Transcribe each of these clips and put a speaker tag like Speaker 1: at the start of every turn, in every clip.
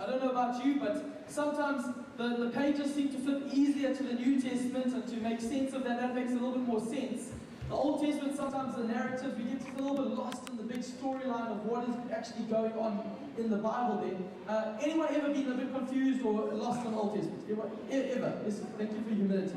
Speaker 1: I don't know about you, but sometimes the pages seem to flip easier to the New Testament, and to make sense of that, that makes a little bit more sense. The Old Testament, sometimes the narrative, we get a little bit lost in the big storyline of what is actually going on in the Bible there. Anyone ever been a bit confused or lost in the Old Testament? Ever? Yes, thank you for humility.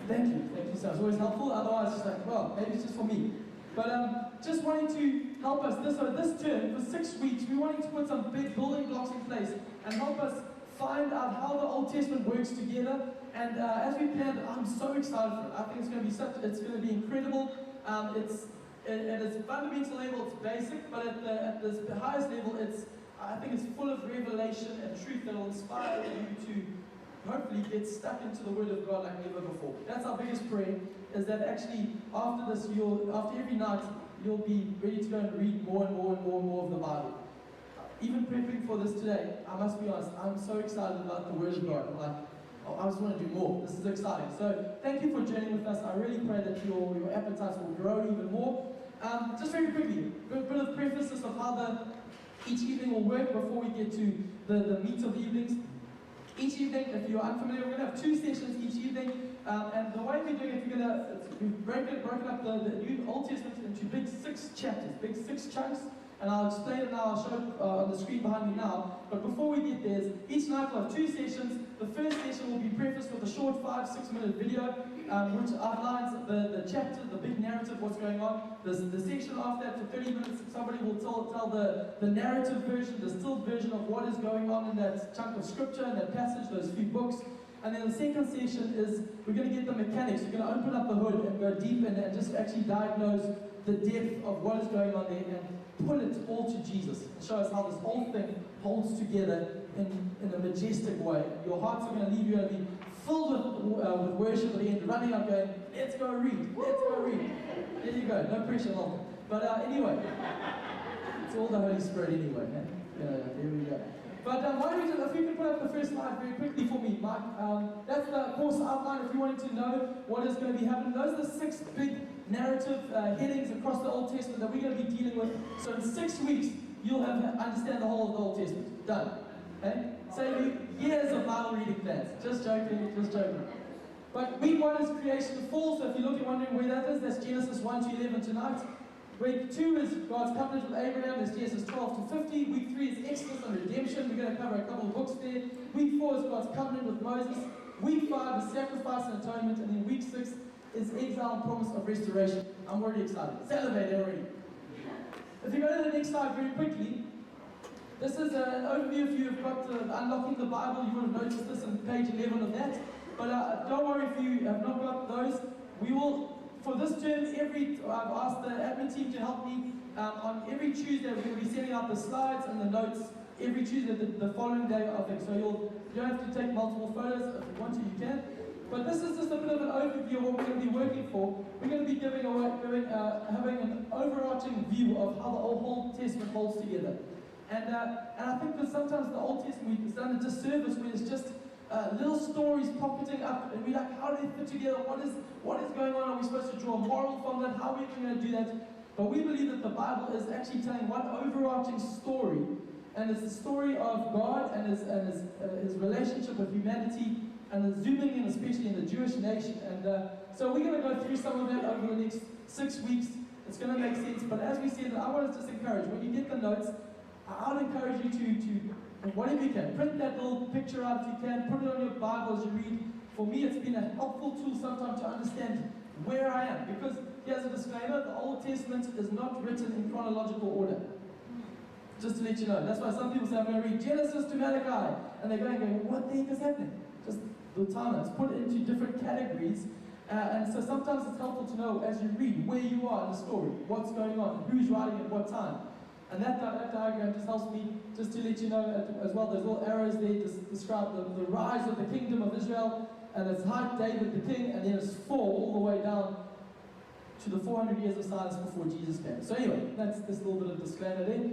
Speaker 1: Thank you sir. It's always helpful, otherwise it's like, well, maybe it's just for me. But just wanting to help us, this term, for 6 weeks, we're wanting to put some big building blocks in place and help us find out how the Old Testament works together. And as we planned, I'm so excited for it. I think it's going to be incredible. At its fundamental level, it's basic, but at the highest level, I think it's full of revelation and truth that will inspire you to hopefully get stuck into the Word of God like never before. That's our biggest prayer, is that actually after this, after every night, you'll be ready to go and read more and more and more and more of the Bible. Even prepping for this today, I must be honest, I'm so excited about the Word of God. I'm like, oh, I just want to do more. This is exciting. So thank you for joining with us. I really pray that your appetites will grow even more. Just very quickly, a bit of preface of how each evening will work before we get to the meat of the evenings. Each evening, if you're unfamiliar, we're going to have 2 sessions each evening, and the way we're doing it, we've broken up the New Old Testament into big 6 chapters, big 6 chunks, and I'll explain it now. I'll show it on the screen behind me now. But before we get there, each night we'll have 2 sessions. The first session will be prefaced with a short 5-6 minute video, which outlines the chapter, the big narrative, what's going on. The section after that, for 30 minutes, somebody will tell the narrative version, the stilled version of what is going on in that chunk of scripture, in that passage, those few books. And then the second session is, we're going to get the mechanics. We're going to open up the hood and go deep in and just actually diagnose the depth of what is going on there and pull it all to Jesus. Show us how this whole thing holds together in a majestic way. Your hearts are going to leave you and be filled with worship at the end, running up going, let's go read, let's go read. There you go, no pressure, Malcolm. But anyway, it's all the Holy Spirit anyway. There we go. But if you can put up the first slide very quickly for me, Mike. That's the course outline if you wanted to know what is going to be happening. Those are the 6 big narrative headings across the Old Testament that we're going to be dealing with. So in 6 weeks, you'll understand the whole of the Old Testament. Done. Okay? Save you years of Bible reading plans. Just joking, just joking. But week 1 is creation and fall. So if you're wondering where that is, that's Genesis 1 to 11 tonight. Week 2 is God's covenant with Abraham, that's Genesis 12 to 50. Week 3 is Exodus and redemption. We're going to cover a couple of books there. Week 4 is God's covenant with Moses. Week 5 is sacrifice and atonement. And then week 6 is exile and promise of restoration. I'm already excited. Salivate already. If you go to the next slide very quickly, this is an overview. If you've got Unlocking the Bible, you would have noticed this on page 11 of that. But don't worry if you have not got those. We will, for this term, I've asked the admin team to help me. On every Tuesday, we're going to be sending out the slides and the notes every Tuesday, the following day of it. So you don't have to take multiple photos. If you want to, you can. But this is just a bit of an overview of what we're going to be working for. We're going to be having an overarching view of how the Old Testament holds together. And I think that sometimes the Old Testament we've done a disservice where it's just little stories pocketing up, and we're like, how do they fit together? What is going on? Are we supposed to draw a moral from that? How are we going to do that? But we believe that the Bible is actually telling one overarching story, and it's the story of God and his relationship with humanity, and zooming in especially in the Jewish nation. And so we're going to go through some of that over the next 6 weeks. It's going to make sense. But as we said, I want to just encourage, when you get the notes, I would encourage you to whatever you can, print that little picture out if you can, put it on your Bible as you read. For me, it's been a helpful tool sometimes to understand where I am. Because here's a disclaimer, the Old Testament is not written in chronological order. Just to let you know. That's why some people say, I'm going to read Genesis to Malachi. And they're going, what the heck is happening? Just the time. It's put into different categories. And so sometimes it's helpful to know as you read where you are in the story, what's going on, who's writing at what time. And that diagram just helps me just to let you know as well. There's little arrows there to describe the rise of the kingdom of Israel, and its height, David the king, and then its fall all the way down to the 400 years of silence before Jesus came. So anyway, that's this little bit of disclaimer there.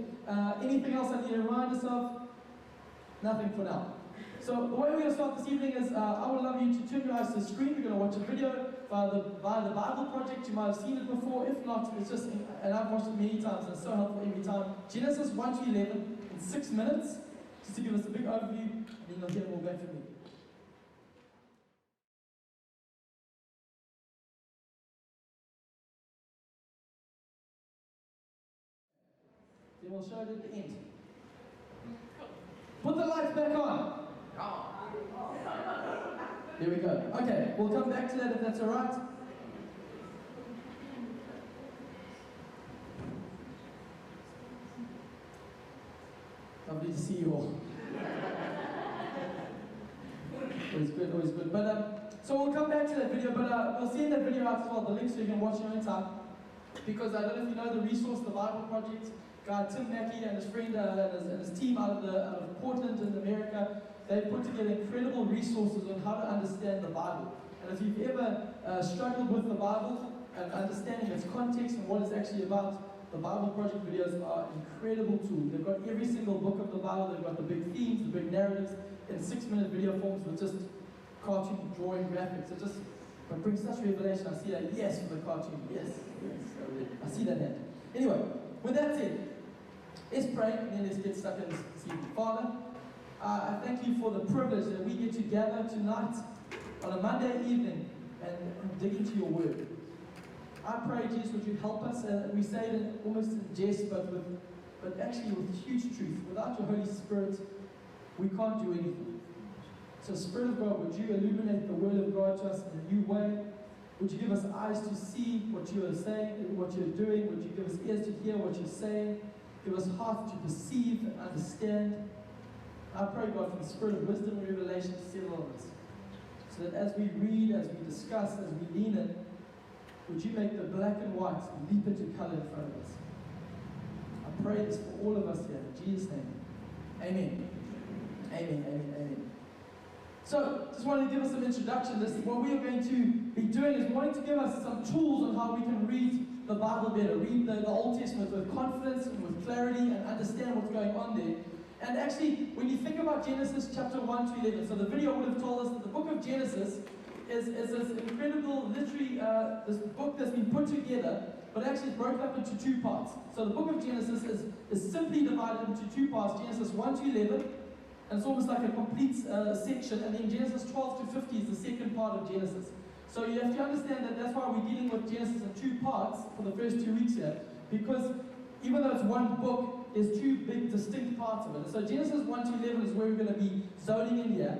Speaker 1: Anything else I need to remind us of? Nothing for now. So the way we're going to start this evening is, I would love you to turn your eyes to the screen. We're going to watch a video via the Bible Project. You might have seen it before. If not, it's just, and I've watched it many times, and it's so helpful every time. Genesis 1 to 11 in 6 minutes. just to give us a big overview, and then you'll hear more back from me. Then we'll show it at the end. Put the lights back on. There we go. Okay, we'll come back to that if that's all right. Lovely to see you all. Always good, always good. But so we'll come back to that video, but we'll see in that video out as well, the link so you can watch your own time. Because I don't know if you know the resource, the Bible Project, guy Tim Mackey and his friend and his team out of Portland in America, they've put together incredible resources on how to understand the Bible. And if you've ever struggled with the Bible and understanding its context and what it's actually about, the Bible Project videos are an incredible tool. They've got every single book of the Bible, they've got the big themes, the big narratives, in 6-minute video forms with just cartoon drawing graphics. It just brings such revelation. I see that, yes, for the cartoon, yes. I see that hand. Anyway, with that said, let's pray and then let's get stuck in this evening. Father, I thank you for the privilege that we get to gather tonight on a Monday evening and dig into your word. I pray, Jesus, would you help us? We say it almost in jest, but actually with huge truth. Without your Holy Spirit, we can't do anything. So Spirit of God, would you illuminate the word of God to us in a new way? Would you give us eyes to see what you are saying, what you're doing? Would you give us ears to hear what you're saying? Give us hearts to perceive and understand. I pray, God, for the spirit of wisdom and revelation to settle on us. So that as we read, as we discuss, as we lean in, would you make the black and white leap into color in front of us? I pray this for all of us here, in Jesus' name. Amen. Amen, amen, amen. So, just wanted to give us some introduction. What we are going to be doing is wanting to give us some tools on how we can read the Bible better, read the Old Testament with confidence and with clarity and understand what's going on there. And actually, when you think about Genesis chapter 1 to 11, so the video would have told us that the book of Genesis is this incredible literary, this book that's been put together, but actually it's broken up into 2 parts. So the book of Genesis is simply divided into 2 parts, Genesis 1 to 11, and it's almost like a complete section, and then Genesis 12 to 50 is the second part of Genesis. So you have to understand that that's why we're dealing with Genesis in 2 parts for the first 2 weeks here, because even though it's one book, there's 2 big distinct parts of it. So Genesis 1 to 11 is where we're going to be zoning in here.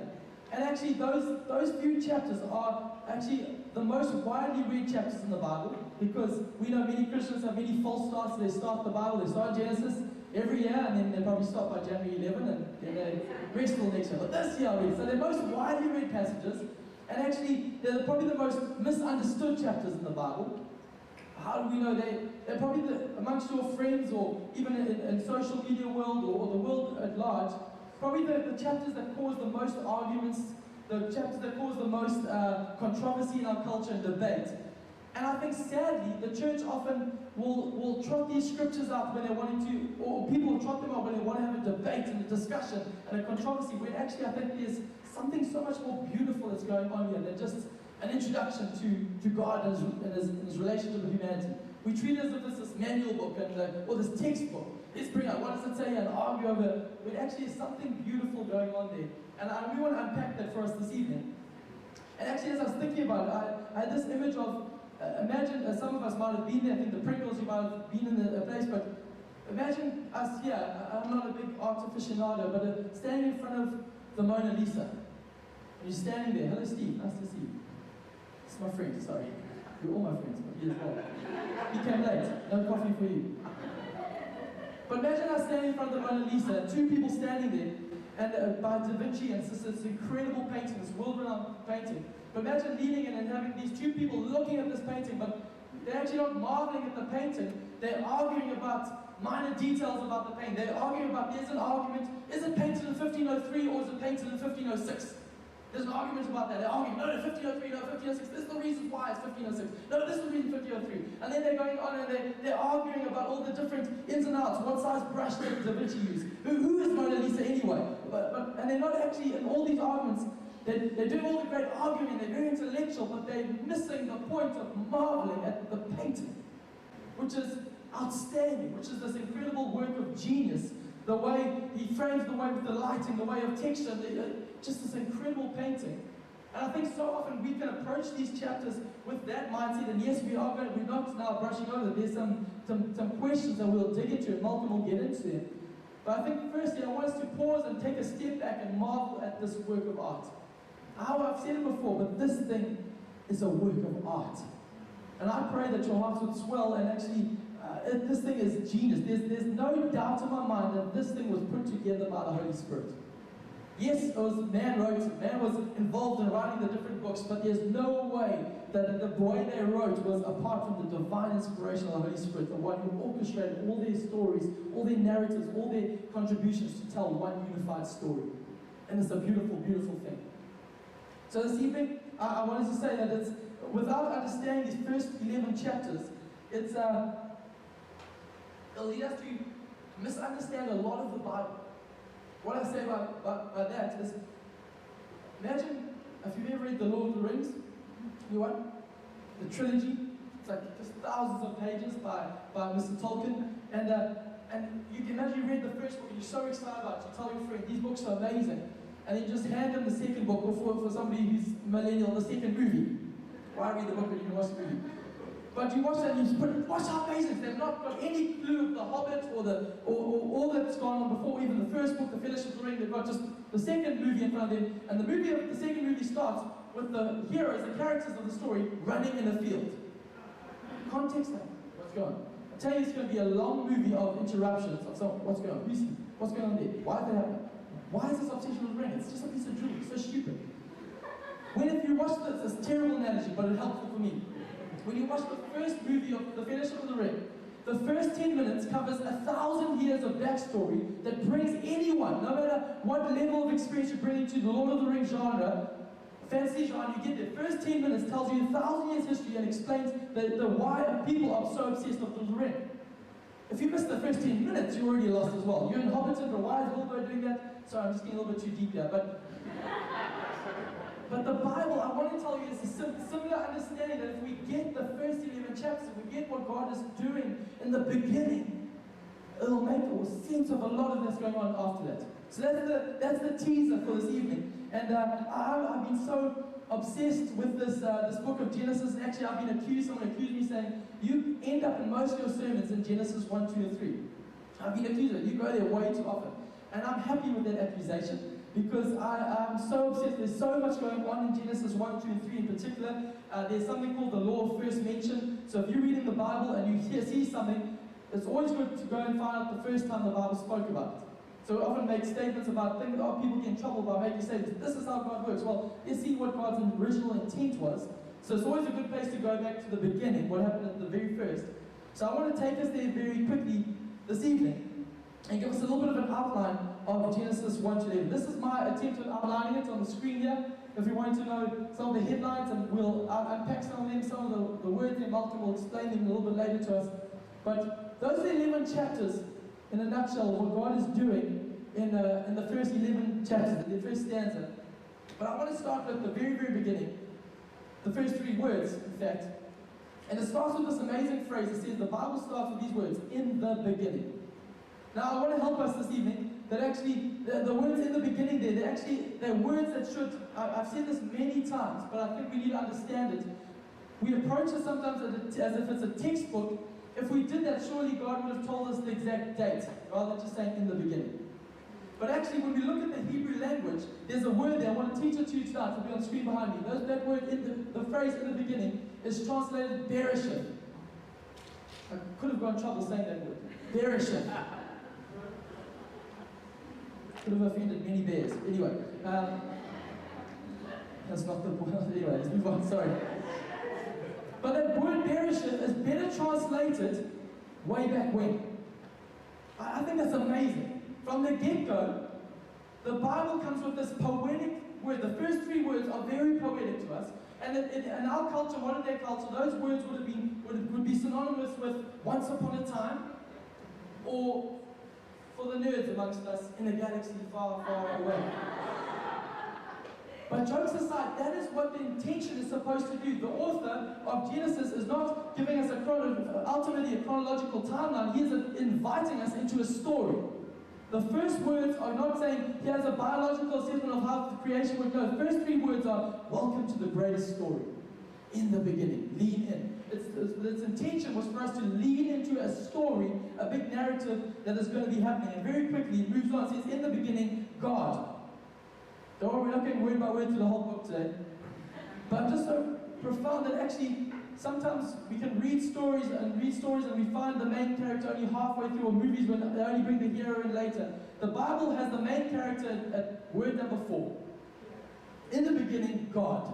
Speaker 1: And actually those few chapters are actually the most widely read chapters in the Bible, because we know many Christians have many false starts. They start the Bible, they start Genesis every year, and then they probably stop by January 11, and then they rest till next year. But this year, so they're most widely read passages, and actually they're probably the most misunderstood chapters in the Bible. How do we know they're probably amongst your friends, or even in social media world, or the world at large, probably the chapters that cause the most arguments, the chapters that cause the most controversy in our culture and debate. And I think sadly, the church often will trot these scriptures out when they're wanting to, or people will trot them out when they want to have a debate and a discussion and a controversy, when actually I think there's something so much more beautiful that's going on here than just an introduction to God and his relationship with humanity. We treat it as if it's this manual book or this textbook. Let's bring out, what does it say, and argue over it. But actually there's something beautiful going on there. And we want to unpack that for us this evening. And actually, as I was thinking about it, I had this image of, imagine, some of us might have been there, I think the Pringles, you might have been in the place, but imagine us here. I'm not a big art aficionado, but standing in front of the Mona Lisa. And you're standing there. Hello, Steve. Nice to see you. It's my friend, sorry. You're all my friends, but he as well. He came late. No coffee for you. But imagine us standing in front of the Mona Lisa, 2 people standing there, and by Da Vinci, and it's this incredible painting, this world-renowned painting. But imagine leaning in and having these 2 people looking at this painting, but they're actually not marveling at the painting, they're arguing about minor details about the painting. They're arguing about, there's an argument, is it painted in 1503 or is it painted in 1506? There's an argument about that. They're arguing, no, 1503, no, 1506, this is the reason why it's 1506. No, this is the reason 1503. And then they're going on and they're arguing about all the different ins and outs. What size brush did Da Vinci use? Who is Mona Lisa anyway? And they're not actually, in all these arguments, they're doing all the great arguing, they're very intellectual, but they're missing the point of marveling at the painting, which is outstanding, which is this incredible work of genius the way he frames the way with the lighting, the way of texture, just this incredible painting. And I think so often we can approach these chapters with that mindset, and yes, we're not now brushing over them. There's some questions that we'll dig into, and Malcolm will get into them. But I think firstly, I want us to pause and take a step back and marvel at this work of art. I've said it before, but this thing is a work of art. And I pray that your hearts would swell, and actually, this thing is genius. There's no doubt in my mind that this thing was put together by the Holy Spirit. Yes, it was man wrote it. Man was involved in writing the different books, but there's no way that the way they wrote was apart from the divine inspiration of the Holy Spirit, the one who orchestrated all their stories, all their narratives, all their contributions to tell one unified story. And it's a beautiful, beautiful thing. So this evening, I wanted to say that it's, without understanding these first 11 chapters, it'll lead us to misunderstand a lot of the Bible. What I say about that is, imagine if you've ever read The Lord of the Rings, anyone? The trilogy. It's like just thousands of pages by Mr. Tolkien. And you can imagine you read the first book and you're so excited about it. You tell your friend, these books are amazing. And then you just hand them the second book, or for somebody who's millennial, the second movie. Why read the book when you can watch the movie? But you watch that and you put, watch how amazing. They've not got any clue of the Hobbit or all that's gone on before, even the first book, The Fellowship of the Ring. They've got just the second movie in front of them. And the second movie starts with the heroes, the characters of the story, running in a field. Context now. What's going on? I tell you, it's going to be a long movie of interruptions. Of what's going on? What's going on there? Why did that happen? Why is this obsession with the ring? It's just a piece of jewelry. It's so stupid. When if you watch this, it's a terrible analogy, but it's helpful for me. When you watch the first movie of The Fellowship of the Ring, the first 10 minutes covers 1,000 years of backstory that brings anyone, no matter what level of experience you bring into the Lord of the Rings genre, fantasy genre, you get there. First 10 minutes tells you 1,000 years history and explains the why people are so obsessed with the ring. If you miss the first 10 minutes, you're already lost as well. You're in Hobbiton, but why is Bilbo doing that? Sorry, I'm just getting a little bit too deep here, but the Bible, I want to tell you, is a similar understanding that if we get the first 11 chapters, if we get what God is doing in the beginning, it'll make sense of a lot of that's going on after that. So that's the teaser for this evening. And I've been so obsessed with this book of Genesis. Actually, I've been accused, someone accused me saying, you end up in most of your sermons in Genesis 1, 2, and 3. I've been accused of it. You go there way too often. And I'm happy with that accusation, because I'm so obsessed. There's so much going on in Genesis 1, 2, and 3 in particular. There's something called the law of first mention. So if you're reading the Bible and you see something, it's always good to go and find out the first time the Bible spoke about it. So we often make statements about things, people get in trouble by making statements. This is how God works. Well, let's see what God's original intent was. So it's always a good place to go back to the beginning, what happened at the very first. So I want to take us there very quickly this evening and give us a little bit of an outline of Genesis 1 to 11. This is my attempt at outlining it on the screen here. If you want to know some of the headlines, and we'll unpack some of them, some of the words there, Malcolm will explain them a little bit later to us. But those are 11 chapters, in a nutshell, what God is doing in the first 11 chapters, in the first stanza. But I want to start with the very, very beginning. The first 3 words, in fact. And it starts with this amazing phrase. It says, the Bible starts with these words, in the beginning. Now, I want to help us this evening that actually, the words in the beginning there, they're words that should, I've said this many times, but I think we need to understand it. We approach it sometimes as if it's a textbook. If we did that, surely God would have told us the exact date, rather than just saying in the beginning. But actually, when we look at the Hebrew language, there's a word there. I want to teach it to you tonight. It'll be on the screen behind me. That word, the phrase in the beginning, is translated Bereshith. I could have got in trouble saying that word. Bereshith. Could have offended many bears. Anyway, that's not the point. Anyway, let's move on. Sorry. But that word Bereshith is better translated way back when. I think that's amazing. From the get-go, the Bible comes with this poetic word. The first 3 words are very poetic to us. And in our culture, modern day culture, those words would be synonymous with once upon a time, or for the nerds amongst us, in a galaxy far, far away. But jokes aside, that is what the intention is supposed to do. The author of Genesis is not giving us ultimately a chronological timeline. He is inviting us into a story. the first words are not saying, here's a biological assessment of how the creation would go. The first three words are, welcome to the greatest story. In the beginning, lean in. Its intention was for us to lean into a story, a big narrative that is going to be happening. And very quickly it moves on. It says, in the beginning, God. Don't worry, we're not going word by word through the whole book today. But just so profound that actually sometimes we can read stories and we find the main character only halfway through, or movies when they only bring the hero in later. The Bible has the main character at word number 4. In the beginning, God.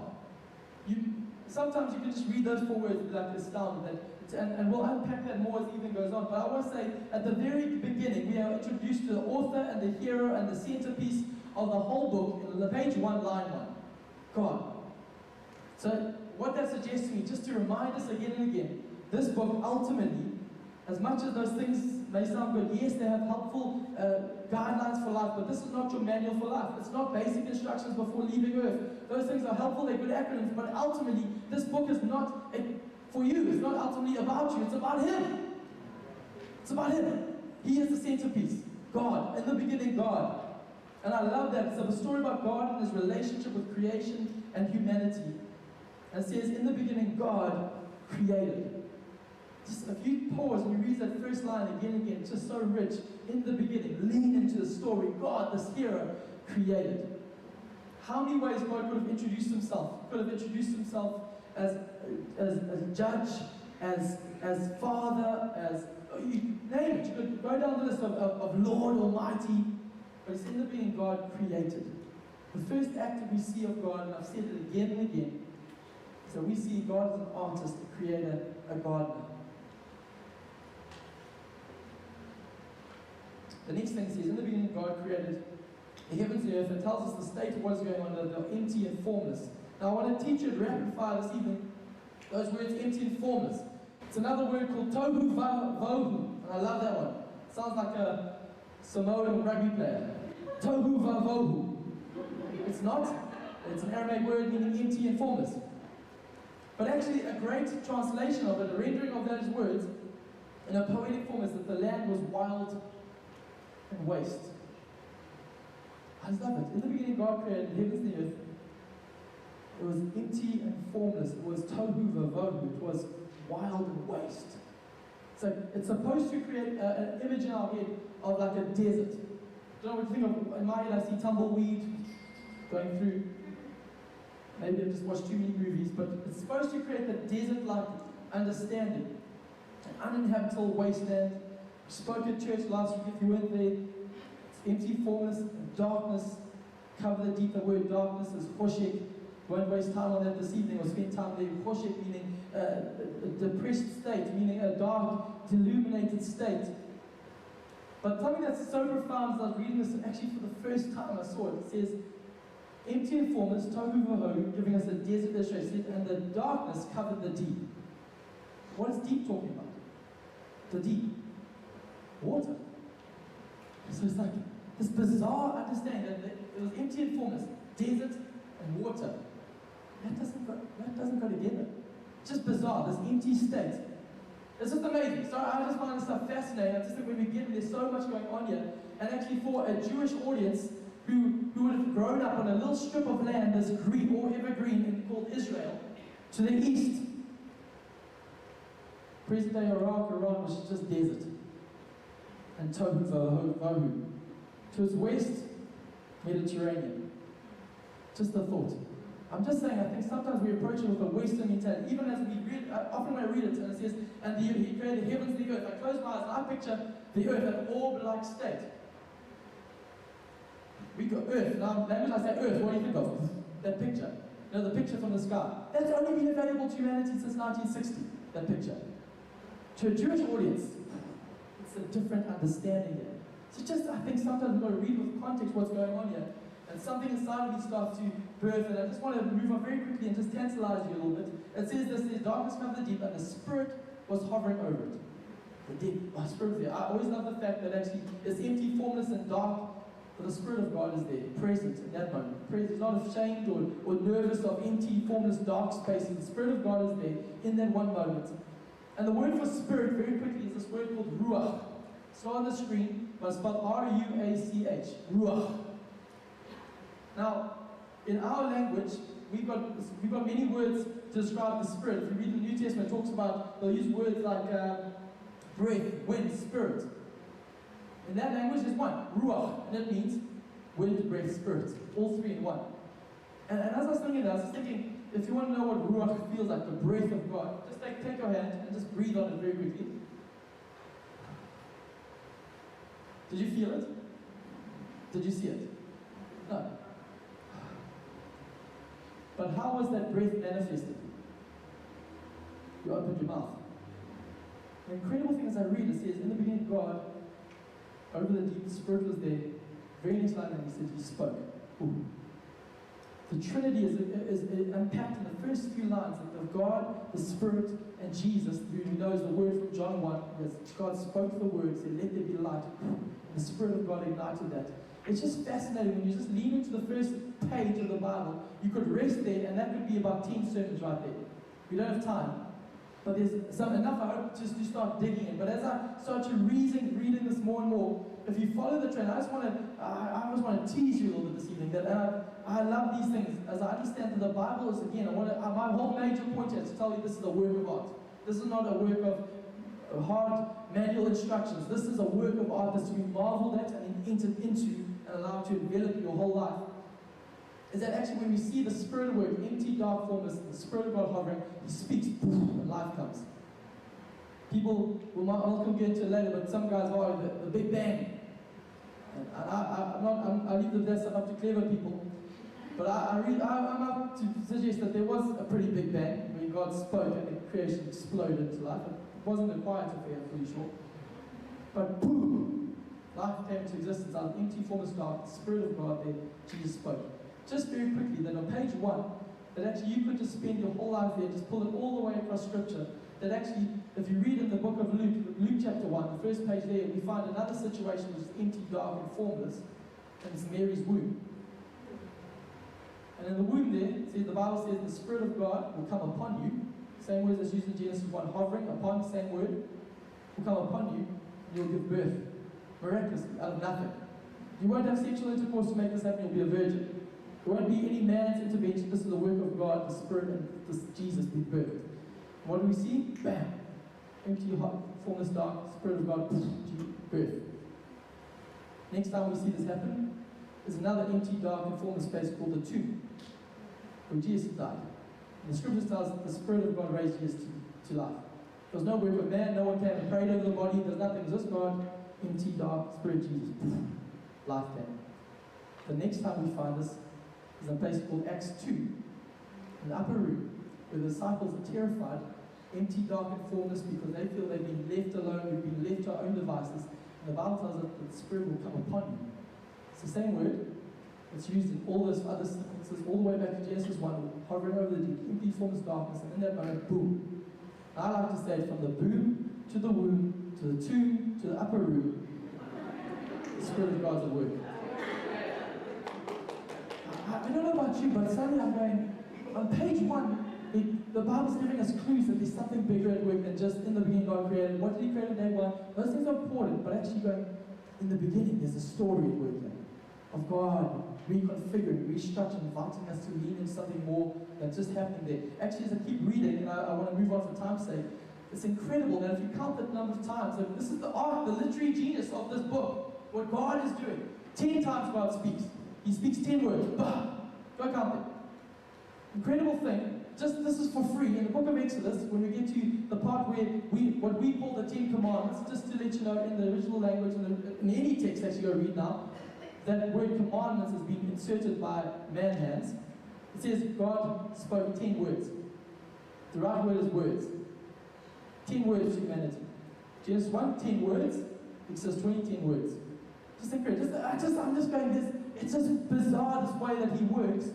Speaker 1: Sometimes you can just read those 4 words and be like astounded. And we'll unpack that more as the evening goes on. But I want to say, at the very beginning, we are introduced to the author and the hero and the centerpiece of the whole book in the page 1, line 1. God. So what that suggests to me, just to remind us again and again, this book ultimately, as much as those things may sound good, yes, they have helpful guidelines for life, but this is not your manual for life. It's not basic instructions before leaving Earth. Those things are helpful, they're good acronyms, but ultimately, this book is not for you. It's not ultimately about you. It's about Him. It's about Him. He is the centerpiece. God. In the beginning, God. And I love that. It's a story about God and His relationship with creation and humanity. And it says, in the beginning, God created. Just if you pause and you read that first line again and again, it's just so rich. In the beginning, lean into the story. God, this hero, created. How many ways God could have introduced Himself? He could have introduced Himself as judge, as father, as you name it. You could go down the list of Lord Almighty. But it's in the beginning God created. The first act that we see of God, and I've said it again and again, is that we see God as an artist, a creator, a gardener. The next thing it says, in the beginning God created the heavens and the earth, and tells us the state of what is going on, they're empty and formless. Now I want to teach you at rapid fire this evening those words, empty and formless. It's another word called tohu vohu, and I love that one. It sounds like a Samoan rugby player. Tohu vohu. It's not. It's an Aramaic word meaning empty and formless. But actually a great translation of it, a rendering of those words, in a poetic form is that the land was wild and waste. I just love it. In the beginning God created the heavens and the earth. It was empty and formless. It was tohu vohu. It was wild and waste. So it's supposed to create an image in our head of like a desert. Do you know what you think of? In my head I see tumbleweed going through. Maybe I've just watched too many movies, but it's supposed to create the desert-like understanding. An uninhabitable wasteland. We spoke at church last week, if you weren't there. It's empty, formless, and darkness. Cover the deep. The word darkness is choshek. Won't waste time on that this evening or spend time there. Choshek meaning a depressed state, meaning a dark, illuminated state. But something that's so profound as I was reading this, actually for the first time I saw it, it says, empty and formless, tohu vohu, giving us a desert illustration, and the darkness covered the deep. What is deep talking about? The deep. Water. So it's like this bizarre understanding that it was empty and formless, desert and water. That doesn't go together. It's just bizarre, this empty state. It's just amazing. So I just find this stuff fascinating. I just think when we get there's so much going on here. And actually for a Jewish audience who would have grown up on a little strip of land that's green or evergreen called Israel, to the east, present-day Iraq, Iran was just desert. And tohu vohu. To its west, Mediterranean. Just a thought. I'm just saying, I think sometimes we approach it with a Western mentality. Even as we read, often when I read it, and it says, and He created the heavens and the earth. I close my eyes and I picture the earth, an orb-like state. We go earth. Now, when I say earth, what do you think of? That picture. You know, the picture from the sky. That's only been available to humanity since 1960, that picture. To a Jewish audience, it's a different understanding there. So just, I think sometimes we've got to read with context what's going on here. And something inside of me starts to birth, and I just want to move on very quickly and just tantalize you a little bit. It says this, there's darkness covered the deep, and the Spirit was hovering over it. The deep, my Spirit was there. I always love the fact that actually it's empty, formless, and dark, but the Spirit of God is there, present in that moment. He's not ashamed or nervous of empty, formless, dark spaces. The Spirit of God is there in that one moment. And the word for spirit, very quickly, is this word called ruach. It's not on the screen, but it's spelled R-U-A-C-H. Ruach. Now, in our language, we've got many words to describe the Spirit. If you read the New Testament, it talks about, they'll use words like breath, wind, spirit. In that language, there's one, ruach, and it means wind, breath, spirit. All three in one. And as I was thinking that, I was just thinking, if you want to know what ruach feels like, the breath of God, just take your hand and just breathe on it very quickly. Did you feel it? Did you see it? No. But how was that breath manifested? You opened your mouth. The incredible thing as I read, it says, in the beginning, God, over the deep, the Spirit was there. Very next line, and he said, he spoke. Ooh. The Trinity is unpacked in the first few lines of God, the Spirit, and Jesus, who knows the word from John 1, as God spoke the word, said, let there be light. The Spirit of God ignited that. It's just fascinating when you just lean into the first page of the Bible. You could rest there, and that could be about 10 sermons right there. We don't have time. But there's enough, I hope, just to start digging in. But as I start to reading this more and more, if you follow the trend, I just want to tease you a little bit this evening, that I love these things. As I understand that the Bible is, again, my whole major point here is to tell you this is a work of art. This is not a work of hard manual instructions. This is a work of art that's to be marveled at and entered into and allowed to develop your whole life. Is that actually when we see the Spirit at work, empty, dark formless, the Spirit of God hovering, He speaks, and life comes. People, I'll get into it later, but some guys are the Big Bang. And I leave that stuff up to clever people. But I'm up to suggest that there was a pretty Big Bang, where God spoke and the creation exploded into life. It wasn't a quiet affair, I'm pretty sure. But boom, life came into existence out of empty, formless dark, the Spirit of God there, Jesus spoke. Just very quickly, that on page 1, that actually you could just spend your whole life there, just pull it all the way across Scripture. That actually, if you read in the book of Luke chapter 1, the first page there, we find another situation which is empty, dark, and formless, and it's Mary's womb. And in the womb there, the Bible says the Spirit of God will come upon you. Same words as used in Genesis 1, hovering upon, same word, will come upon you, and you'll give birth, miraculously, out of nothing. You won't have sexual intercourse to make this happen, you'll be a virgin. There won't be any man's intervention. This is the work of God, the Spirit, and this Jesus be birthed. What do we see? Bam! Empty, hot, formless, dark, Spirit of God, birth. Next time we see this happen is another empty, dark, and formless space called the tomb, where Jesus died. And the Scriptures tell us that the Spirit of God raised Jesus to life. There was no work of man, no one came and prayed over the body, there's nothing, it was just God, empty, dark, Spirit, Jesus. Life came. The next time we find this is a place called Acts 2, in the upper room, where the disciples are terrified, empty, dark, and formless, because they feel they've been left alone, we've been left to our own devices. And the Bible tells us that the Spirit will come upon you. It's the same word. It's used in all those other sequences, all the way back to Genesis 1, hovering over the deep, empty, formless darkness, and in that moment, boom. I like to say from the boom to the womb, to the tomb, to the upper room, the Spirit of God's at work. I don't know about you, but suddenly I'm going, on page 1, the Bible's giving us clues that there's something bigger at work than just in the beginning God created. What did He create in day 1? Those things are important, but actually going, in the beginning, there's a story at work there of God reconfiguring, restructuring, inviting us to lean into something more that's just happening there. Actually, as I keep reading, and I want to move on for time's sake, it's incredible that if you count the number of times, and this is the art, the literary genius of this book, what God is doing. 10 times God speaks. He speaks 10 words. Bah! Go count them. Incredible thing. Just this is for free. In the book of Exodus, when we get to the part where what we call the 10 Commandments, just to let you know, in the original language, in any text that you go read now, that word commandments has been inserted by man hands. It says God spoke 10 words. The right word is words. 10 words to humanity. Genesis 1, 10 words. Exodus 20, 10 words. Just incredible. I'm just going this. It's just bizarre this way that He works.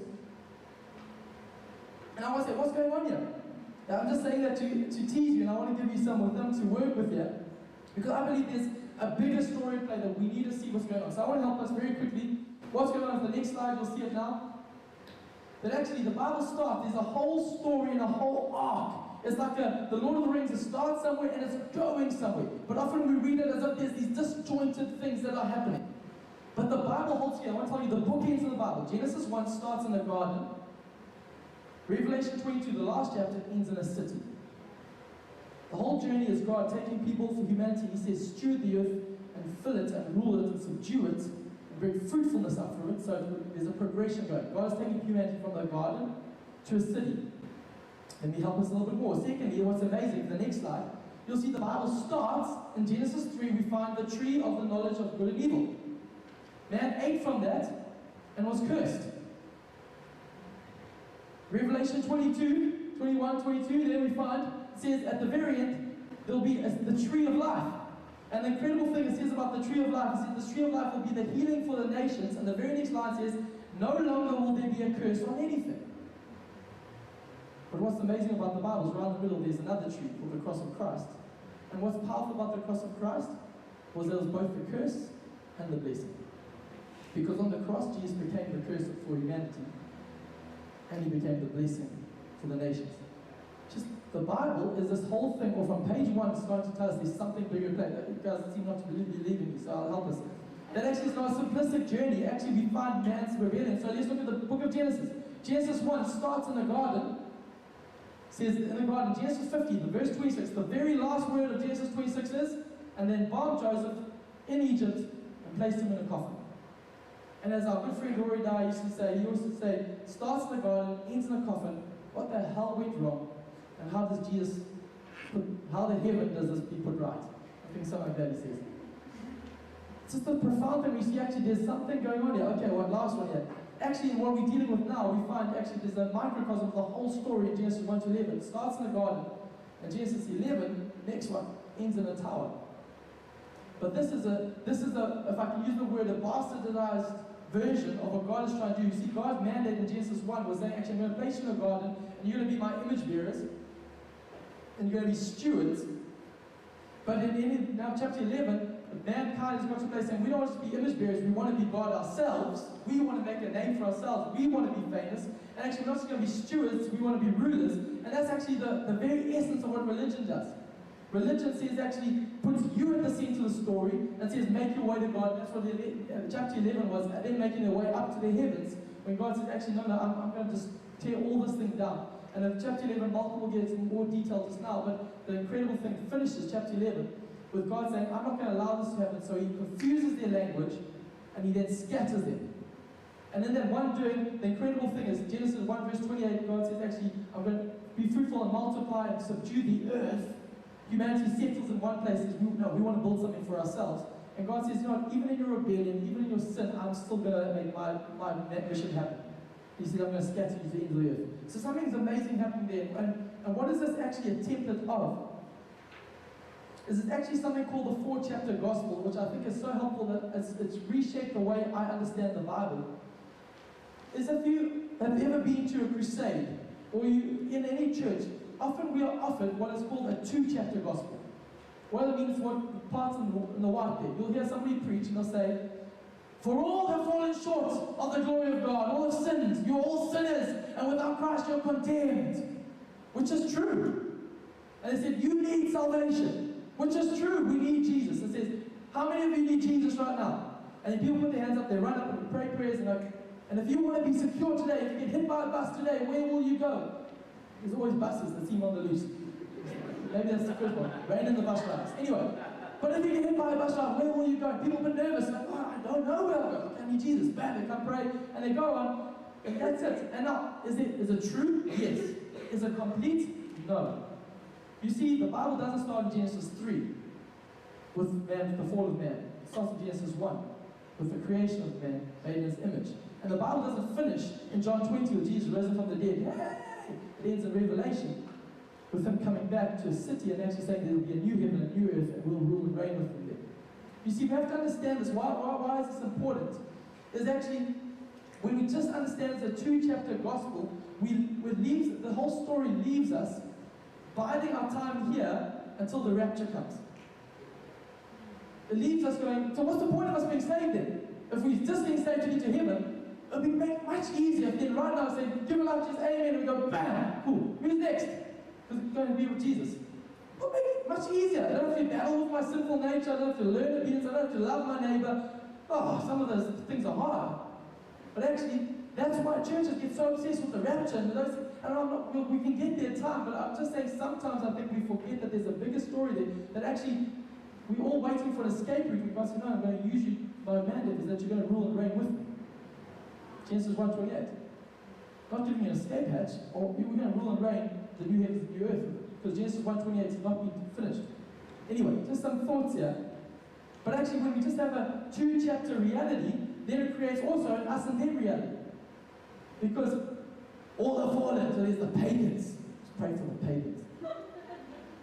Speaker 1: And I want to say, what's going on here? Now, I'm just saying that to tease you, and I want to give you some of them to work with here. Because I believe there's a bigger story at play that we need to see what's going on. So I want to help us very quickly. What's going on? The next slide, you'll see it now. That actually the Bible starts, there's a whole story and a whole arc It's like the Lord of the Rings. It starts somewhere and it's going somewhere. But often we read it as if there's these disjointed things that are happening. But the Bible holds together. I want to tell you the bookends of the Bible. Genesis 1 starts in the garden. Revelation 22, the last chapter, ends in a city. The whole journey is God taking people for humanity. He says, steward the earth and fill it and rule it and subdue it and bring fruitfulness up from it. So there's a progression going. God is taking humanity from the garden to a city. Let me help us a little bit more. Secondly, what's amazing, the next slide, you'll see the Bible starts in Genesis 3. We find the tree of the knowledge of good and evil. Man ate from that and was cursed. Revelation 22, 21, 22, there we find, it says at the very end, there'll be the tree of life. And the incredible thing it says about the tree of life is that this tree of life will be the healing for the nations. And the very next line says, no longer will there be a curse on anything. But what's amazing about the Bible is around the middle there's another tree called the cross of Christ. And what's powerful about the cross of Christ was there was both the curse and the blessing. Because on the cross, Jesus became the curse for humanity. And he became the blessing for the nations. Just the Bible is this whole thing, or from page 1, it's going to tell us there's something bigger at play. You guys seem not to believe in me, so I'll help us. That actually is not a simplistic journey. Actually, we find man's rebellion. So let's look at the book of Genesis. Genesis 1 starts in the garden. It says in the garden, Genesis 50, the verse 26, the very last word of Genesis 26 is, and then bound Joseph in Egypt and placed him in a coffin. And as our good friend Rory Dyer used to say, he used to say, starts in the garden, ends in a coffin. What the hell went wrong? And how does Jesus how the heaven does this be put right? I think something like that he says. It's just a profound thing we see actually there's something going on here. Okay, one last one here. Actually, in what we're dealing with now, we find actually there's a microcosm of the whole story in Genesis 1 to 11. It starts in the garden. And Genesis 11, next one, ends in a tower. But this is a, if I can use the word, a bastardized version of what God is trying to do. You see, God's mandate in Genesis 1 was saying, actually, I'm going to place you in a garden, and you're going to be my image bearers, and you're going to be stewards. But in now chapter 11, mankind has got to a place saying, we don't want to be image bearers, we want to be God ourselves. We want to make a name for ourselves. We want to be famous. And actually, we're not just going to be stewards, we want to be rulers. And that's actually the very essence of what religion does. Religion says actually puts you at the center of the story and says make your way to God. That's what chapter 11 was, and then making their way up to the heavens. When God says actually no, I'm going to just tear all this thing down. And in chapter 11, Malcolm will get into more detail just now, but the incredible thing finishes chapter 11 with God saying, I'm not going to allow this to happen. So he confuses their language and he then scatters them. And in that one doing, the incredible thing is Genesis 1 verse 28, God says actually, I'm going to be fruitful and multiply and subdue the earth. Humanity settles in one place and says, no, we want to build something for ourselves. And God says, you know what, even in your rebellion, even in your sin, I'm still going to make my mission happen. He said, I'm going to scatter you to the end of the earth. So something's amazing happening there. And what is this actually a template of? Is it's actually something called the 4-chapter gospel, which I think is so helpful that it's reshaped the way I understand the Bible. Is if you have ever been to a crusade, or you in any church, often we are offered what is called a 2-chapter gospel. What it means, what parts in the white there. You'll hear somebody preach and they'll say, for all have fallen short of the glory of God, all have sinned, you're all sinners, and without Christ you're condemned. Which is true. And they said, you need salvation. Which is true, we need Jesus. It says, how many of you need Jesus right now? And then people put their hands up, they run up and pray prayers, and if you want to be secure today, if you get hit by a bus today, where will you go? There's always buses that seem on the loose. Maybe that's the first one. Rain in the bus rides. Anyway, but if you get hit by a bus ride, where will you go? People get nervous, like, oh, I don't know where I'll go. I need Jesus. Bam, they come pray, and they go on, and that's it. And now, is it true? Yes. Is it complete? No. You see, the Bible doesn't start in Genesis 3 with man, the fall of man. It starts in Genesis 1 with the creation of man made in his image. And the Bible doesn't finish in John 20 with Jesus risen from the dead. Hey! It ends in Revelation with him coming back to a city and actually saying there will be a new heaven and a new earth and we'll rule and reign with him there. You see, we have to understand this. Why is this important? Is actually, when we just understand it's a 2-chapter gospel, the whole story leaves us biding our time here until the rapture comes. It leaves us going, so what's the point of us being saved then? If we just being saved to get to heaven, it would be much easier if then right now say, give a life to Jesus, amen, and we go, bam, cool. Who's next? Because it's going to be with Jesus. It'll make it much easier. I don't have to battle with my sinful nature. I don't have to learn obedience. I don't have to love my neighbor. Oh, some of those things are hard. But actually, that's why churches get so obsessed with the rapture. And we can get there in time, but I'm just saying sometimes I think we forget that there's a bigger story there, that actually we're all waiting for an escape route. God said, no, I'm going to use you. My mandate is that you're going to rule and reign with me. Genesis 1:28. Not giving you an escape hatch, or we're going to rule and reign the new heavens and new earth. Because Genesis 1:28 has not been finished. Anyway, just some thoughts here. But actually, when we just have a 2-chapter reality, then it creates also an us and them reality. Because all the fallen, so there's the pagans. Let's pray for the pagans.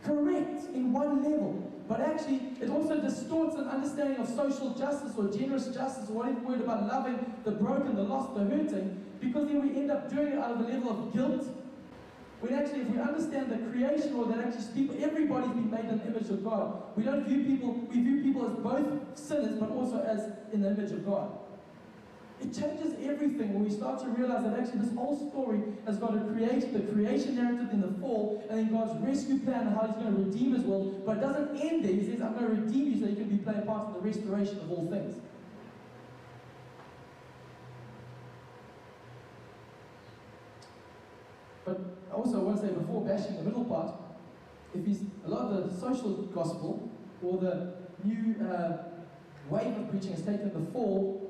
Speaker 1: Correct, in one level. But actually, it also distorts an understanding of social justice or generous justice or whatever word about loving the broken, the lost, the hurting, because then we end up doing it out of a level of guilt. When actually, if we understand the creation or that actually people, everybody's been made in the image of God, we view people as both sinners but also as in the image of God. It changes everything when we start to realize that actually this whole story has got the creation narrative in the fall, and then God's rescue plan and how He's going to redeem His world. But it doesn't end there. He says, I'm going to redeem you so you can be playing part in the restoration of all things. But I also want to say, before bashing the middle part, a lot of the social gospel or the new wave of preaching has taken the fall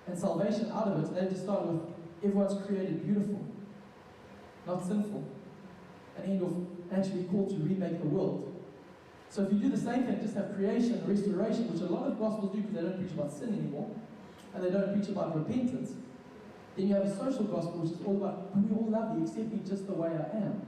Speaker 1: and salvation out of it. They just start with everyone's created beautiful, not sinful, and end off actually called to remake the world. So if you do the same thing, just have creation and restoration, which a lot of gospels do because they don't preach about sin anymore, and they don't preach about repentance, then you have a social gospel which is all about, we all love you, accept me just the way I am.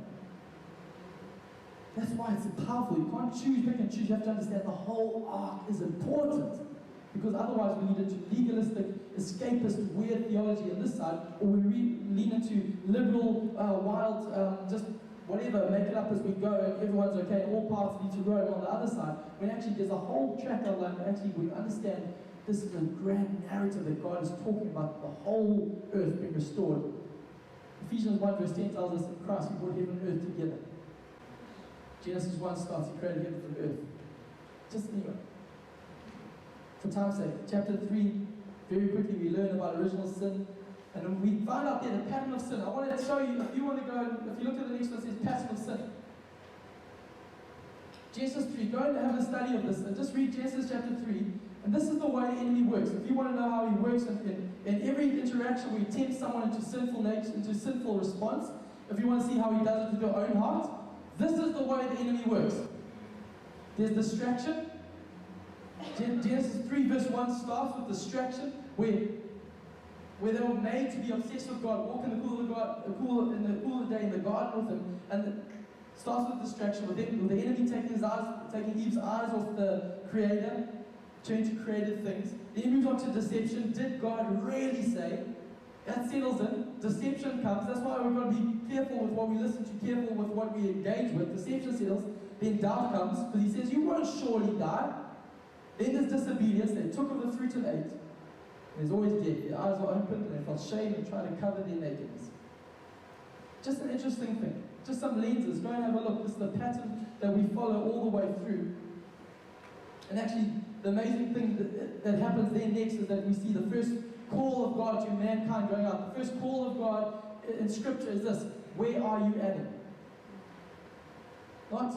Speaker 1: That's why it's powerful. You can't pick and choose. You have to understand the whole arc is important. Because otherwise we lean into legalistic, escapist, weird theology on this side, or we lean into liberal, wild, just whatever, make it up as we go, and everyone's okay, and all paths lead to Rome on the other side. When actually there's a whole track outline, and actually we understand this is a grand narrative that God is talking about, the whole earth being restored. Ephesians 1 verse 10 tells us in Christ He brought heaven and earth together. Genesis 1 starts, He created heaven and earth. Just anyway. For time's sake, chapter 3, very quickly we learn about original sin, and we find out there the pattern of sin. I want to show you, if you want to go, if you look at the next one, it says pattern of sin. Genesis 3, go and have a study of this, and just read Genesis chapter 3, and this is the way the enemy works. If you want to know how he works in every interaction where he tempts someone into sinful nature, into sinful response, if you want to see how he does it with your own heart, this is the way the enemy works. There's distraction. Genesis 3 verse 1 starts with distraction, where they were made to be obsessed with God, walk in the cool of the day in the garden with Him, and it starts with distraction, with the enemy taking Eve's eyes off the Creator, turning to created things. Then he moves on to deception. Did God really say? That settles in. Deception comes. That's why we've got to be careful with what we listen to, careful with what we engage with. Deception settles. Then doubt comes, because He says, you won't surely die. Then there's disobedience. They took of the fruit and ate. There's always dead. Their eyes were opened and they felt shame and tried to cover their nakedness. Just an interesting thing. Just some lenses. Go and have a look. This is the pattern that we follow all the way through. And actually, the amazing thing that happens then next is that we see the first call of God to mankind going out. The first call of God in Scripture is this: where are you, Adam? Not,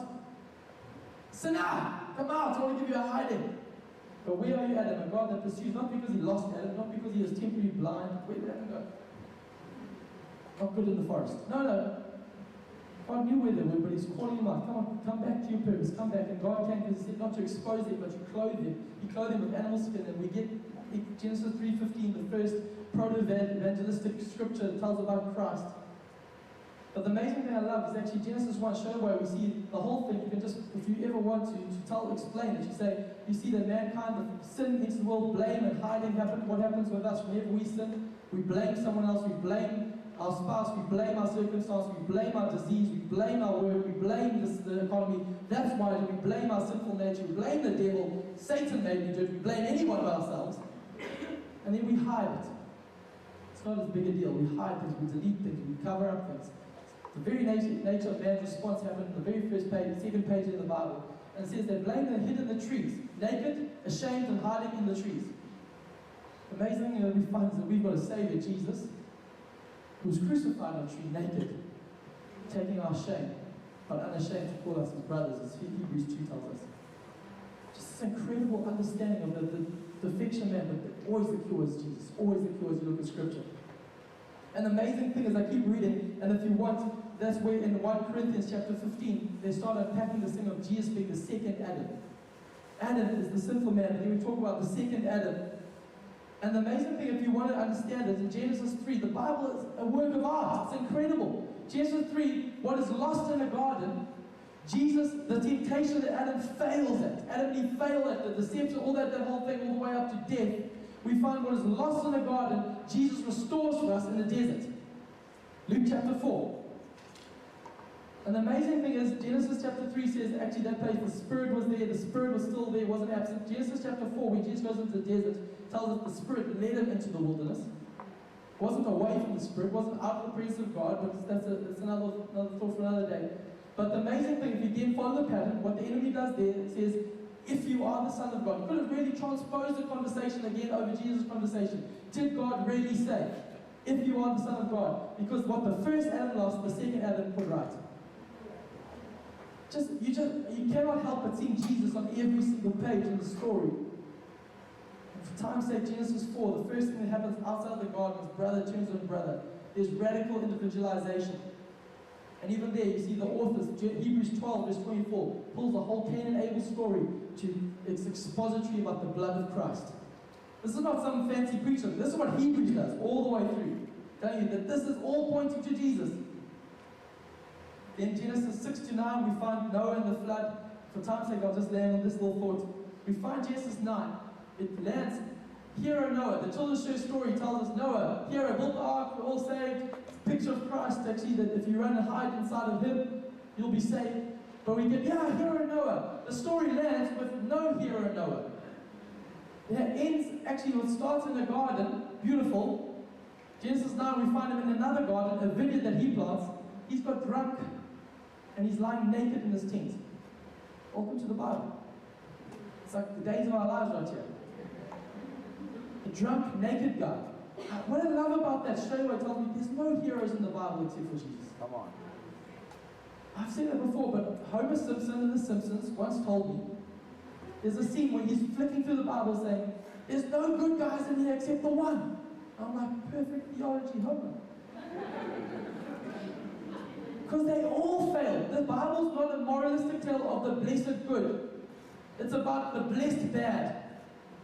Speaker 1: sinner, come out, I want to give you a hiding. But where are you, Adam? A God that pursues, not because He lost Adam, not because he was temporarily blind. Where did Adam go? Not good in the forest. No. God knew where they were, but He's calling them out. Come on, come back to your purpose, come back. And God came because He said not to expose them, but to clothe them. He clothed them with animal skin, and we get Genesis 3:15, the first proto-evangelistic scripture that tells about Christ. But the amazing thing I love is actually Genesis 1 show where we see the whole thing. You can just, if you ever want to explain it, you see that mankind, the sin into the world, blame and hiding happen. What happens with us whenever we sin? We blame someone else, we blame our spouse, we blame our circumstance, we blame our disease, we blame our work, we blame the economy. That's why we blame our sinful nature, we blame the devil, Satan made me do it, we blame anyone but ourselves. And then we hide it. It's not as big a deal. We hide things, we delete things, we cover up things. The very nature of man's response happened in the very first page, second page of the Bible. And it says they blamed and hid in the trees, naked, ashamed, and hiding in the trees. The amazing thing that we find is that we've got a Savior, Jesus, who was crucified on a tree naked, taking our shame, but unashamed to call us his brothers, as Hebrews 2 tells us. Just this incredible understanding of the fiction man, but always the cure is Jesus, always the cure as you look at Scripture. And the amazing thing is I keep reading, and if you want, that's where in 1 Corinthians chapter 15, they start unpacking this thing of Jesus being the second Adam. Adam is the sinful man, and then we talk about the second Adam. And the amazing thing, if you want to understand it, in Genesis 3, the Bible is a work of art. It's incredible. Genesis 3, what is lost in the garden, Jesus, the temptation that Adam fails at. Adam and Eve fail at, the deception, all that whole thing, all the way up to death. We find what is lost in the garden, Jesus restores for us in the desert. Luke chapter 4. And the amazing thing is, Genesis chapter 3 says, actually that place, the Spirit was there, the Spirit was still there, wasn't absent. Genesis chapter 4, when Jesus goes into the desert, tells us the Spirit led him into the wilderness. It wasn't away from the Spirit, wasn't out of the presence of God, but that's another thought for another day. But the amazing thing, if you then follow the pattern, what the enemy does there, it says, if you are the Son of God. You could have really transposed the conversation again over Jesus' conversation. Did God really say, if you are the Son of God? Because what the first Adam lost, the second Adam put right. You cannot help but see Jesus on every single page in the story. For time's sake, Genesis 4, the first thing that happens outside the garden is brother turns on brother. There's radical individualization. And even there, you see the authors, Hebrews 12, verse 24, pulls the whole Cain and Abel story to its expository about the blood of Christ. This is not some fancy preacher. This is what Hebrews does all the way through. Telling you that this is all pointing to Jesus. Then Genesis 6 to 9, we find Noah and the flood. For time's sake, I'll just land on this little thought. We find Genesis 9. It lands, hero Noah. The children's show story tells us Noah, hero, built the ark, we're all saved. Picture of Christ, actually, that if you run and hide inside of him, you'll be saved. But we get, hero Noah. The story lands with no hero Noah. It ends, actually, it starts in a garden, beautiful. Genesis 9, we find him in another garden, a vineyard that he plants. He's got drunk, and he's lying naked in his tent. Welcome to the Bible. It's like the days of our lives right here. A drunk, naked guy. What I love about that straight away tells me there's no heroes in the Bible except for Jesus.
Speaker 2: Come on.
Speaker 1: I've said that before, but Homer Simpson in The Simpsons once told me there's a scene where he's flicking through the Bible saying, there's no good guys in here except the one. I'm like, perfect theology, Homer. Because they all failed. The Bible's not a moralistic tale of the blessed good. It's about the blessed bad.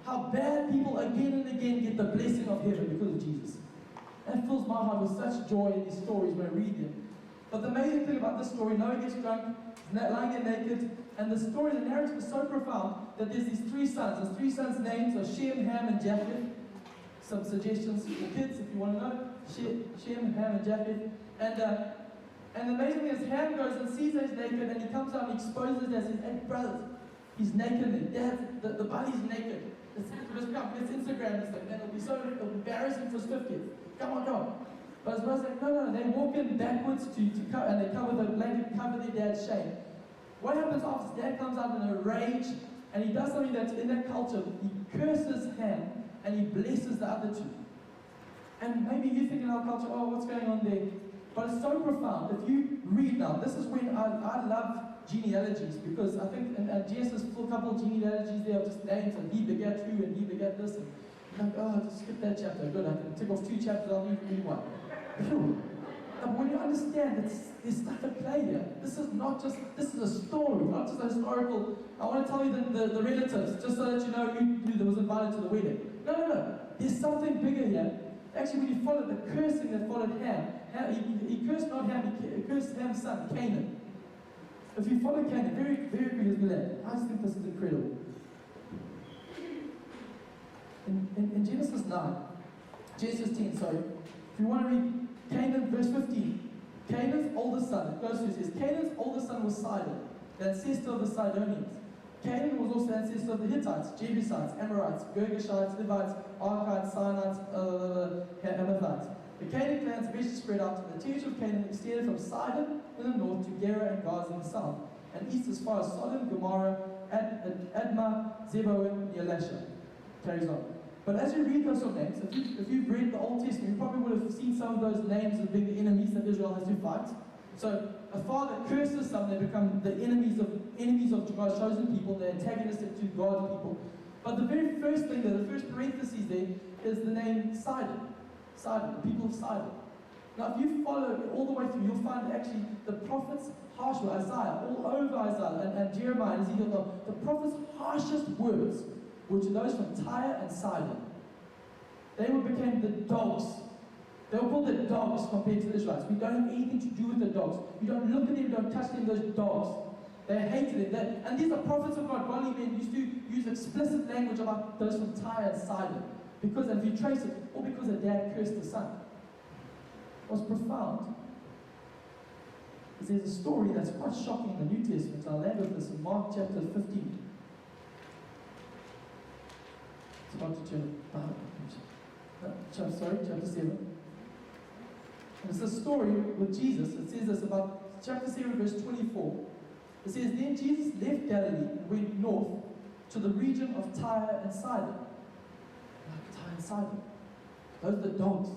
Speaker 1: How bad people again and again get the blessing of heaven because of Jesus. That fills my heart with such joy in these stories when I read them. But the amazing thing about this story, Noah gets drunk, he's lying there naked, and the story, the narrative is so profound that there's these three sons. His three sons' names are Shem, Ham, and Japheth. Some suggestions for the kids if you want to know. Shem, Ham, and Japheth. And the amazing thing is Ham goes and sees that he's naked, and he comes out and exposes it and says, hey brothers, he's naked, Dad, the body's naked. Let's Instagram this thing, and it'll be so embarrassing for his 50th. Come on. But his brother's like, no, they walk in backwards to cover, and they cover the blanket, cover their dad's shame. What happens after his dad comes out in a rage, and he does something that's in that culture, he curses Ham, and he blesses the other two. And maybe you think in our culture, oh, what's going on there? But it's so profound. If you read now, this is when I love genealogies, because I think in Genesis, a couple of genealogies there are just names, and he begat who, and he begat this, and you're like, oh, just skip that chapter. Good, I can tick off 2 chapters, I'll read one. And when you understand that there's stuff at play here, this is a story, not just a historical. I want to tell you the relatives, just so that you know who was invited to the wedding. No. There's something bigger here. Actually, when you follow the cursing that followed Ham, he cursed not Ham, he cursed Ham's son, Canaan. If you follow Canaan, very, very quickly, I just think this is incredible. In Genesis 9, Genesis 10, sorry, if you want to read Canaan, verse 15, Canaan's oldest son, it goes through, it says, Canaan's oldest son was Sidon, the ancestor of the Sidonians. Canaan was also the ancestor of the Hittites, Jebusites, Amorites, Girgashites, Livites, Archites, Sinites, Hamathites. The Canaan clans eventually spread out, and the territory of Canaan extended from Sidon in the north to Gera and Gaza in the south, and east as far as Sodom, Gomorrah, Admah, Zeboim, near Lasha. Carries on. But as you read those sort of names, if you've read the Old Testament, you probably would have seen some of those names as being the enemies that Israel has to fight. So a father curses some, they become the enemies of God's chosen people, they're antagonistic to God's people. But the very first thing there, the first parenthesis there, is the name Sidon. Sidon, the people of Sidon. Now, if you follow all the way through, you'll find actually the prophets, harsh words, Isaiah, all over Isaiah, and Jeremiah and Ezekiel, the prophets' harshest words were to those from Tyre and Sidon. They became the dogs. They were called the dogs compared to the Israelites. We don't have anything to do with the dogs. You don't look at them, you don't touch them, those dogs. They hated them. And these are prophets of God. Godly men used to use explicit language about those from Tyre and Sidon. Because, and if you trace it, all because a dad cursed the son. What's profound is there's a story that's quite shocking in the New Testament. I'll land with this in Mark chapter 15. It's about to turn. Chapter 7. It's a story with Jesus. It says this about chapter 7, verse 24. It says, Then Jesus left Galilee and went north to the region of Tyre and Sidon. Tyre and Sidon. Those are the dogs.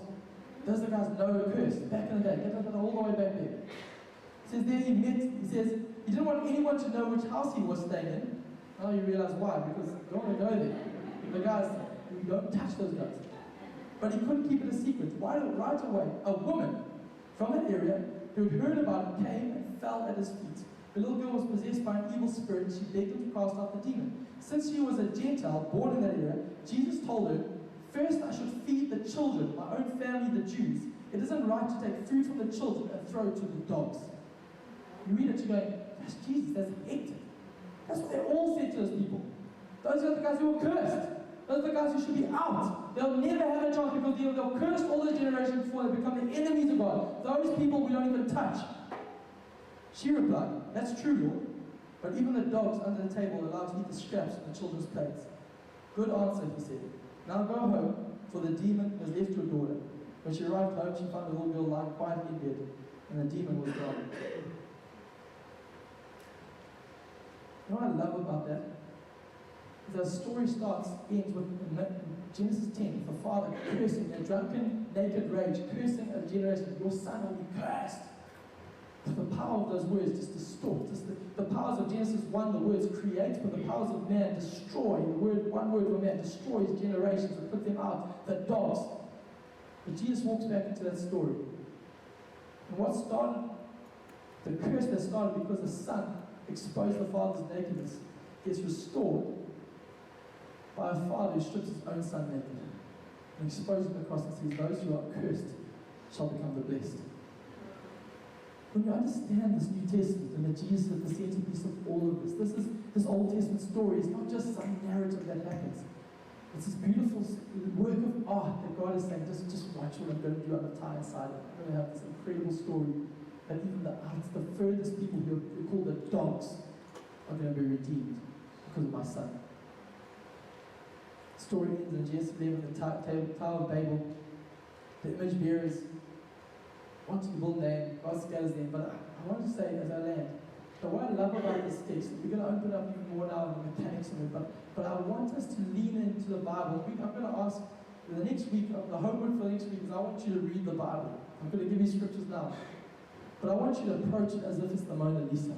Speaker 1: Those are the guys Noah cursed back in the day. Get all the way back there. It says there he says, he didn't want anyone to know which house he was staying in. Now you realize why, because you don't want to go there. The guys, you don't touch those guys. But he couldn't keep it a secret. Right away, a woman from that area who had heard about him came and fell at his feet. The little girl was possessed by an evil spirit, and she begged him to cast out the demon. Since she was a Gentile born in that area, Jesus told her, First I should feed the children, my own family, the Jews. It isn't right to take food from the children and throw it to the dogs. You read it, you're going, that's Jesus, that's hectic. That's what they all said to those people. Those are the guys who were cursed. Those are the guys who should be out. They'll never have a chance because they'll curse all the generations before they become the enemies of God. Those people we don't even touch. She replied, That's true, Lord. But even the dogs under the table are allowed to eat the scraps from the children's plates. Good answer, he said. Now go home, for the demon has left your daughter. When she arrived home, she found the little girl lying quietly in bed, and the demon was gone. You know what I love about that? Is the story ends with Genesis 10, with the father cursing, a drunken, naked rage, cursing a generation. Your son will be cursed. The power of those words just distort. Just the powers of Genesis 1, the words create, but the powers of man destroy. One word of man destroys generations and puts them out. The dogs. But Jesus walks back into that story. And what started, the curse that started because the son exposed the father's nakedness, gets restored by a father who strips his own son naked and exposes him across and says, Those who are cursed shall become the blessed. When you understand this New Testament and that Jesus is the centerpiece of all of this Old Testament story is not just some narrative that happens. It's this beautiful work of art that God is saying, just watch what I'm going to do on the Tyre and Sidon. I'm going to have this incredible story that even the furthest people who are called the dogs are going to be redeemed because of my son. The story ends in Genesis 11, the Tower of Babel. The image bearers want to build name, God scatters them, but I want to say as I land, that what I love about this text, we're going to open up even more now in the mechanics of it, but I want us to lean into the Bible. I'm going to ask, the next week, the homework for the next week is I want you to read the Bible. I'm going to give you scriptures now. But I want you to approach it as if it's the Mona Lisa.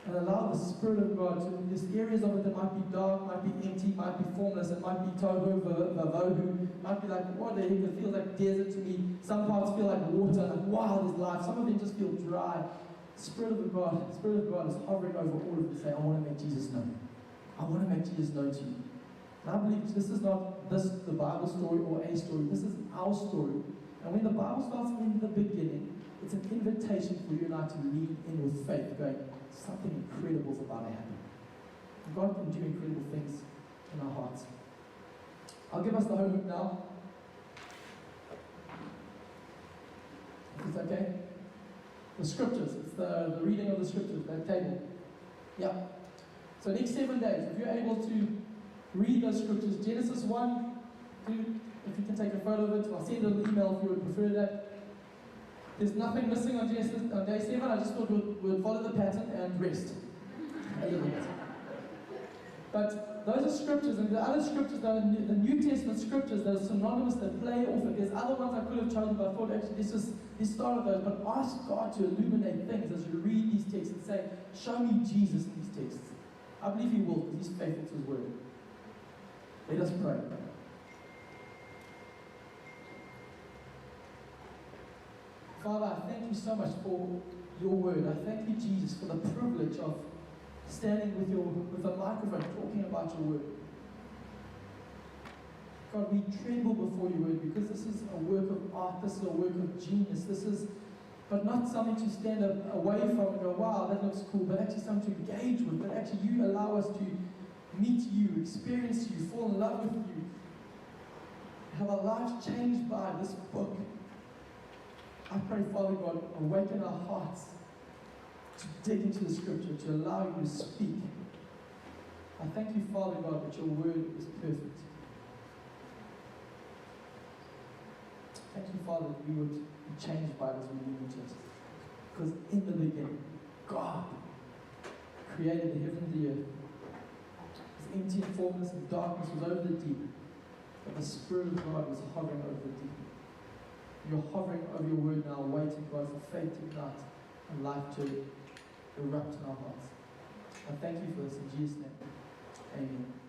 Speaker 1: And allow the Spirit of God to, there's areas of it that might be dark, might be empty, might be formless, it might be tohu vavohu, might be like, what the heck, it feels like desert to me. Some parts feel like water, like wow, there's life. Some of them just feel dry. The Spirit of God is hovering over all of it, saying, I want to make Jesus known. I want to make Jesus known to you. And I believe this is not the Bible story or a story. This is our story. And when the Bible starts in the beginning, it's an invitation for you and I to lean in with faith, going, something incredible is about to happen. And God can do incredible things in our hearts. I'll give us the homework now. Is that okay? The scriptures. It's the reading of the scriptures, that table. Yeah. So next 7 days, if you're able to read those scriptures, Genesis 1, 2, if you can take a photo of it, I'll send an email if you would prefer that. There's nothing missing on day 7. I just thought we'd follow the pattern and rest a little bit. But those are scriptures, and the other scriptures, the New Testament scriptures, that are synonymous, that play off it. There's other ones I could have chosen, but I thought actually let's start with those. But ask God to illuminate things as you read these texts and say, show me Jesus in these texts. I believe He will, because He's faithful to His word. Let us pray. Father, I thank you so much for your word. I thank you, Jesus, for the privilege of standing with a microphone talking about your word. God, we tremble before your word because this is a work of art, this is a work of genius, this is but not something to stand away from and go, wow, that looks cool, but actually something to engage with, but actually you allow us to meet you, experience you, fall in love with you, have our lives changed by this book. I pray, Father God, awaken our hearts to dig into the scripture, to allow you to speak. I thank you, Father God, that your word is perfect. Thank you, Father, that we would be changed by it as we live into it. Because in the beginning, God created the heaven and the earth. His empty and formless, and darkness was over the deep, but the Spirit of God was hovering over the deep. You're hovering over your word now, waiting, God, for faith to ignite and life to erupt in our hearts. I thank you for this in Jesus' name. Amen.